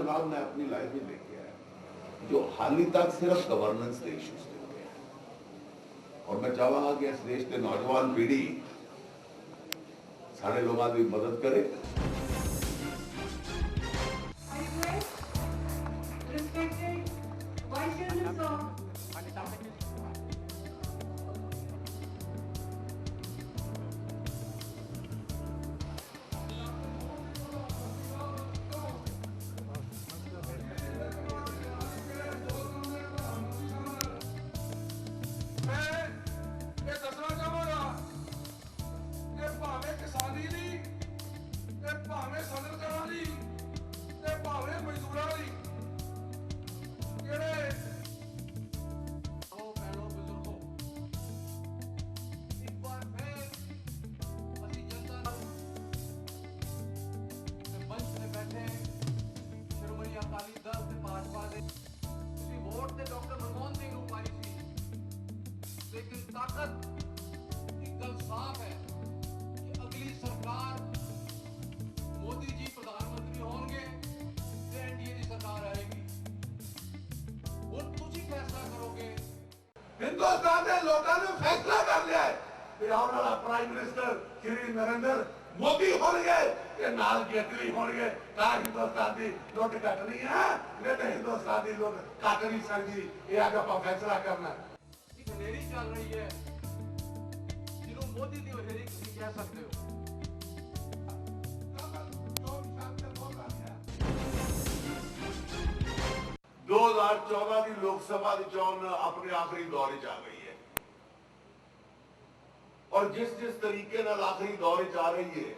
चुनाव मैं अपनी लाइफ में देखे आया जो हाल ही तक सिर्फ गवर्नेंस के इश्यूज थे हुए हैं। और मैं चाहूंगा कि इस देश के नौजवान पीढ़ी सारे लोगों की मदद करे। ताकत एकदम साफ है कि अगली सरकार मोदी जी प्रधानमंत्री होंगे तो एनडीए की सरकार आएगी। और तुम ही फैसला करोगे। हिंदुस्तान के लोगों ने फैसला कर लिया है कि आने वाला प्राइम मिनिस्टर श्री नरेंद्र मोदी होंगे कि नाल जेटली होंगे। का हिंदुस्तान की लोग कटनी है नहीं तो हिंदुस्तान की लोग कट नहीं सकती। ये आगे आप फैसला करना अंधेरी चल रही है जिन्हों मोदी की अंधेरी नहीं कह सकते हो। 2014 की लोकसभा की चोन अपने आखिरी दौर च आ गई है और जिस जिस तरीके नाल आखिरी दौर च आ रही है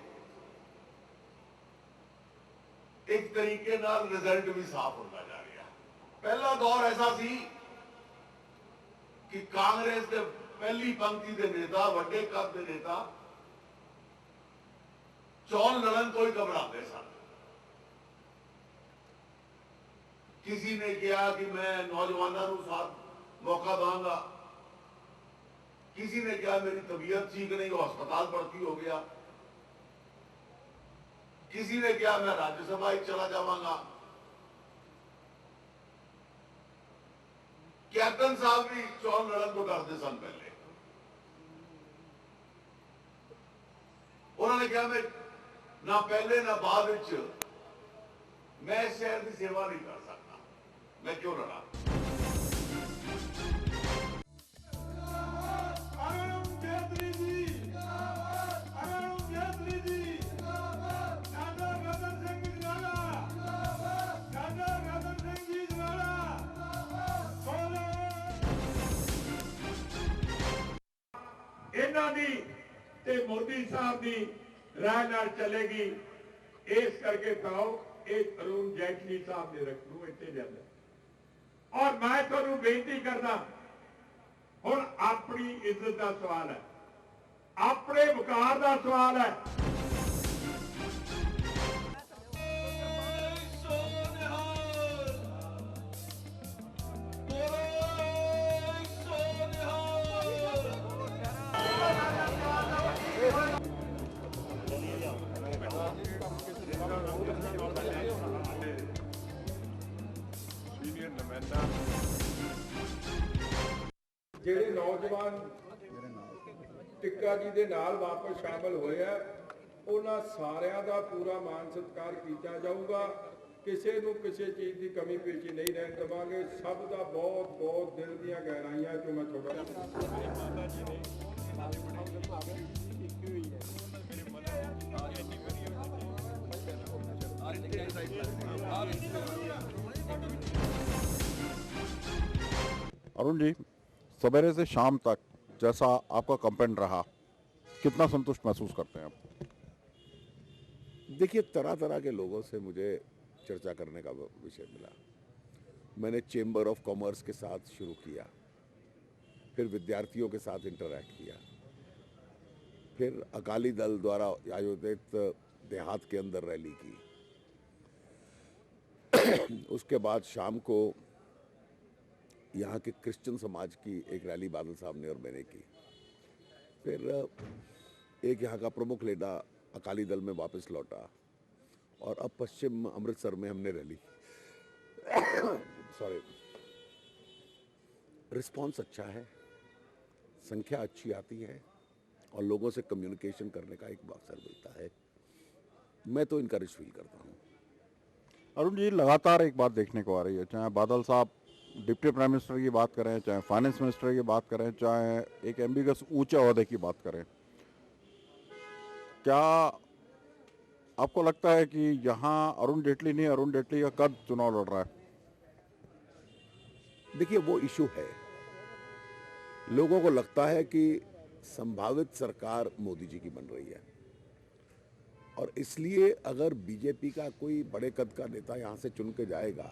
एक तरीके नाल रिजल्ट भी साफ होता जा रहा। पहला दौर ऐसा सी कि कांग्रेस के पहली पंक्ति के नेता वड्डे कद के नेता चोन लड़न तो ही घबराते सन। किसी ने कहा कि मैं नौजवानों को साथ मौका दूंगा, किसी ने कहा मेरी तबीयत ठीक नहीं हो अस्पताल भर्ती हो गया, किसी ने कहा मैं राज्यसभा ही चला जाऊंगा। कैप्टन साहब भी चोन लड़न को डरते सन। पहले उन्होंने कहा मैं ना पहले ना बाद मैं इस शहर की सेवा नहीं कर सकता, मैं क्यों लड़ा। इन्हां दी ते मोदी साहब की राह नाल चलेगी। इस करके कहो एक अरुण जेटली साहब ने रखू इतने लिया। और मैं तुहानू बेनती करना हुण अपनी इज्जत का सवाल है, अपने वकार का सवाल है। ਜਿਹੜੇ ਨੌਜਵਾਨ ਟਿੱਕਾ ਜੀ ਦੇ ਨਾਲ ਵਾਪਸ ਸ਼ਾਮਲ ਹੋਏ ਆ ਉਹਨਾਂ ਸਾਰਿਆਂ ਦਾ ਪੂਰਾ ਮਾਨ ਸਤਿਕਾਰ ਕੀਤਾ ਜਾਊਗਾ। ਕਿਸੇ ਨੂੰ ਕਿਸੇ ਚੀਜ਼ ਦੀ ਕਮੀ ਪੇਸ਼ੀ ਨਹੀਂ ਰਹਿਣ ਦੇਵਾਂਗੇ। ਸਭ ਦਾ ਬਹੁਤ ਬਹੁਤ ਦਿਲ ਦੀਆਂ ਗਹਿਰਾਈਆਂ ਚੋਂ ਮੈਂ ਤੁਹਾਡਾ ਮਾਤਾ ਜੀ ਨੇ अरुण जी, सवेरे से शाम तक जैसा आपका कैंपेन रहा, कितना संतुष्ट महसूस करते हैं आप? देखिए, तरह तरह के लोगों से मुझे चर्चा करने का विषय मिला। मैंने चेंबर ऑफ कॉमर्स के साथ शुरू किया, फिर विद्यार्थियों के साथ इंटरैक्ट किया, फिर अकाली दल द्वारा आयोजित देहात के अंदर रैली की। उसके बाद शाम को यहाँ के क्रिश्चियन समाज की एक रैली बादल साहब ने और मैंने की। फिर एक यहाँ का प्रमुख लीडर अकाली दल में वापस लौटा और अब पश्चिम अमृतसर में हमने रैली। सॉरी, रिस्पॉन्स अच्छा है, संख्या अच्छी आती है और लोगों से कम्युनिकेशन करने का एक अवसर मिलता है। मैं तो इनकरेज फील करता हूँ। अरुण जी, लगातार एक बात देखने को आ रही है, चाहे बादल साहब डिप्टी प्राइम मिनिस्टर की बात करें, चाहे फाइनेंस मिनिस्टर की बात करें, चाहे एक एमबीबीएस ऊंचे ओहदे की बात करें, क्या आपको लगता है कि यहाँ अरुण जेटली नहीं, अरुण जेटली का कद चुनाव लड़ रहा है? देखिए, वो इशू है। लोगों को लगता है कि संभावित सरकार मोदी जी की बन रही है और इसलिए अगर बीजेपी का कोई बड़े कद का नेता यहां से चुन के जाएगा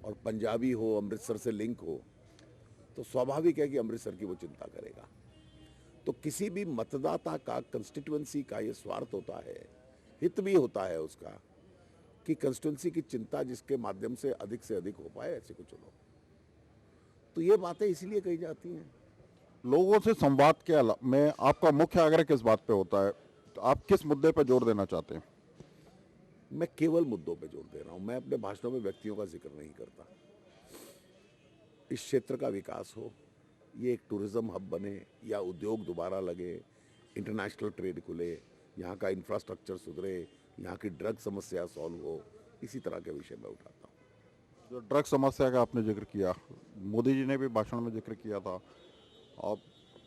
और पंजाबी हो, अमृतसर से लिंक हो, तो स्वाभाविक है कि अमृतसर की वो चिंता करेगा। तो किसी भी मतदाता का, कंस्टिट्यूएंसी का ये स्वार्थ होता है, हित भी होता है उसका, कि कंस्टिट्यूएंसी की चिंता जिसके माध्यम से अधिक हो पाए, ऐसे को चुनो। तो ये बातें इसलिए कही जाती हैं। लोगों से संवाद के में आपका मुख्य आग्रह किस बात पे होता है? तो आप किस मुद्दे पे जोर देना चाहते हैं? मैं केवल मुद्दों पे जोर दे रहा हूं। मैं अपने भाषणों में व्यक्तियों का जिक्र नहीं करता। इस क्षेत्र का विकास हो, ये एक टूरिज्म हब बने या उद्योग दोबारा लगे, इंटरनेशनल ट्रेड खुले, यहाँ का इंफ्रास्ट्रक्चर सुधरे, यहाँ की ड्रग समस्या सॉल्व हो, इसी तरह के विषय में उठाता हूँ। जो ड्रग समस्या का आपने जिक्र किया, मोदी जी ने भी भाषण में जिक्र किया था, और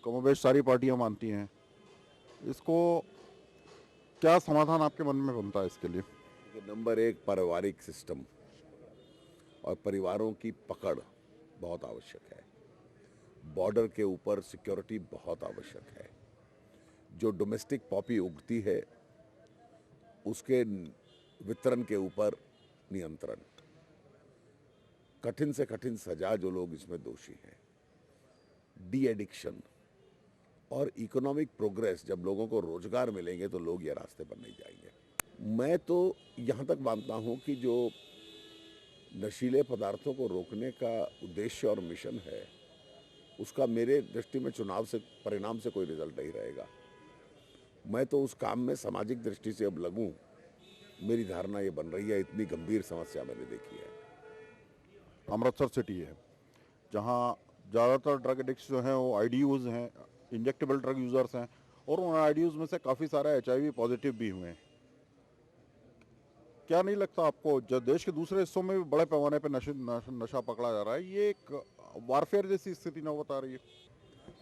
कमोबेश सारी पार्टियां मानती हैं, इसको क्या समाधान आपके मन में बनता है इसके लिए? नंबर एक, पारिवारिक सिस्टम और परिवारों की पकड़ बहुत आवश्यक है। बॉर्डर के ऊपर सिक्योरिटी बहुत आवश्यक है। जो डोमेस्टिक पॉपी उगती है उसके वितरण के ऊपर नियंत्रण, कठिन से कठिन सजा जो लोग इसमें दोषी हैं, डी एडिक्शन और इकोनॉमिक प्रोग्रेस। जब लोगों को रोजगार मिलेंगे तो लोग ये रास्ते पर नहीं जाएंगे। मैं तो यहाँ तक मानता हूँ कि जो नशीले पदार्थों को रोकने का उद्देश्य और मिशन है, उसका मेरे दृष्टि में चुनाव से परिणाम से कोई रिजल्ट नहीं रहेगा। मैं तो उस काम में सामाजिक दृष्टि से अब लगूं, मेरी धारणा ये बन रही है। इतनी गंभीर समस्या मैंने देखी है। अमृतसर सिटी है जहाँ ज़्यादातर ड्रग एडिक्ट्स जो हैं वो आईडीयूज़ हैं, इंजेक्टेबल ड्रग यूज़र्स हैं, और उन आईडीयूज़ में से काफ़ी सारे HIV पॉजिटिव भी हुए हैं। क्या नहीं लगता आपको, जब देश के दूसरे हिस्सों में भी बड़े पैमाने पर नशा पकड़ा जा रहा है, ये एक वारफेयर जैसी स्थिति न बता रही है?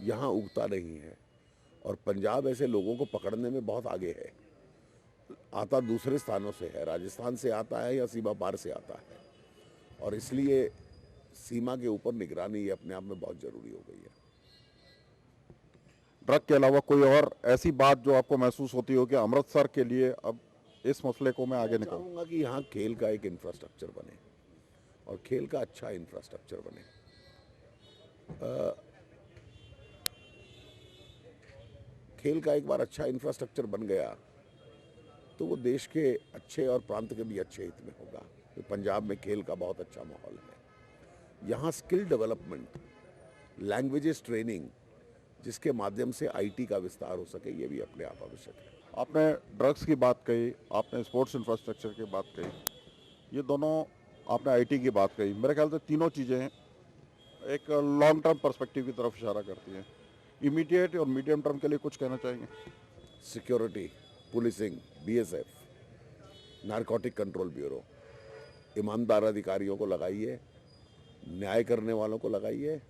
यहाँ उगता नहीं है और पंजाब ऐसे लोगों को पकड़ने में बहुत आगे है। आता दूसरे स्थानों से है, राजस्थान से आता है या सीमा पार से आता है, और इसलिए सीमा के ऊपर निगरानी अपने आप में बहुत जरूरी हो गई है। ड्रग के अलावा कोई और ऐसी बात जो आपको महसूस होती हो कि अमृतसर के लिए अब इस मसले को मैं आगे निकालूं? चाहूँगा कि यहाँ खेल का एक इंफ्रास्ट्रक्चर बने और खेल का अच्छा इंफ्रास्ट्रक्चर बने। खेल का एक बार अच्छा इंफ्रास्ट्रक्चर बन गया तो वो देश के अच्छे और प्रांत के भी अच्छे हित में होगा। तो पंजाब में खेल का बहुत अच्छा माहौल है। यहाँ स्किल डेवलपमेंट, लैंग्वेजेस ट्रेनिंग, जिसके माध्यम से IT का विस्तार हो सके, ये भी अपने आप आवश्यक है। आपने ड्रग्स की बात कही, आपने स्पोर्ट्स इंफ्रास्ट्रक्चर की बात कही, ये दोनों, आपने IT की बात कही। मेरे ख्याल से तीनों चीज़ें एक लॉन्ग टर्म पर्सपेक्टिव की तरफ इशारा करती हैं। इमीडिएट और मीडियम टर्म के लिए कुछ कहना चाहेंगे? Security, policing, BSF, narcotic control bureau, ईमानदार अधिकारियों को लगाइए, न्याय करने वालों को लगाइए,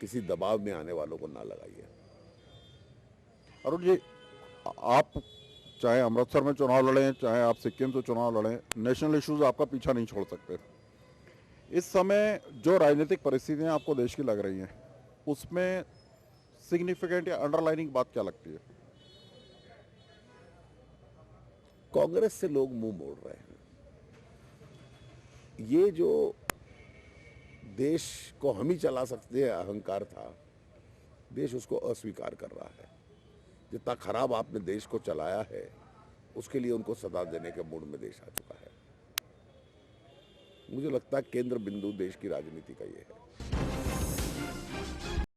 किसी दबाव में आने वालों को ना लगाइए। अरुण जी, आप चाहे अमृतसर में चुनाव लड़ें, चाहे आप सिक्किम से चुनाव लड़ें, नेशनल इश्यूज आपका पीछा नहीं छोड़ सकते। इस समय जो राजनीतिक परिस्थितियां आपको देश की लग रही हैं, उसमें सिग्निफिकेंट या अंडरलाइनिंग बात क्या लगती है? कांग्रेस से लोग मुंह मोड़ रहे हैं। ये जो देश को हम ही चला सकते हैं अहंकार था, देश उसको अस्वीकार कर रहा है। जितना खराब आपने देश को चलाया है, उसके लिए उनको सजा देने के मूड में देश आ चुका है। मुझे लगता है केंद्र बिंदु देश की राजनीति का ये है।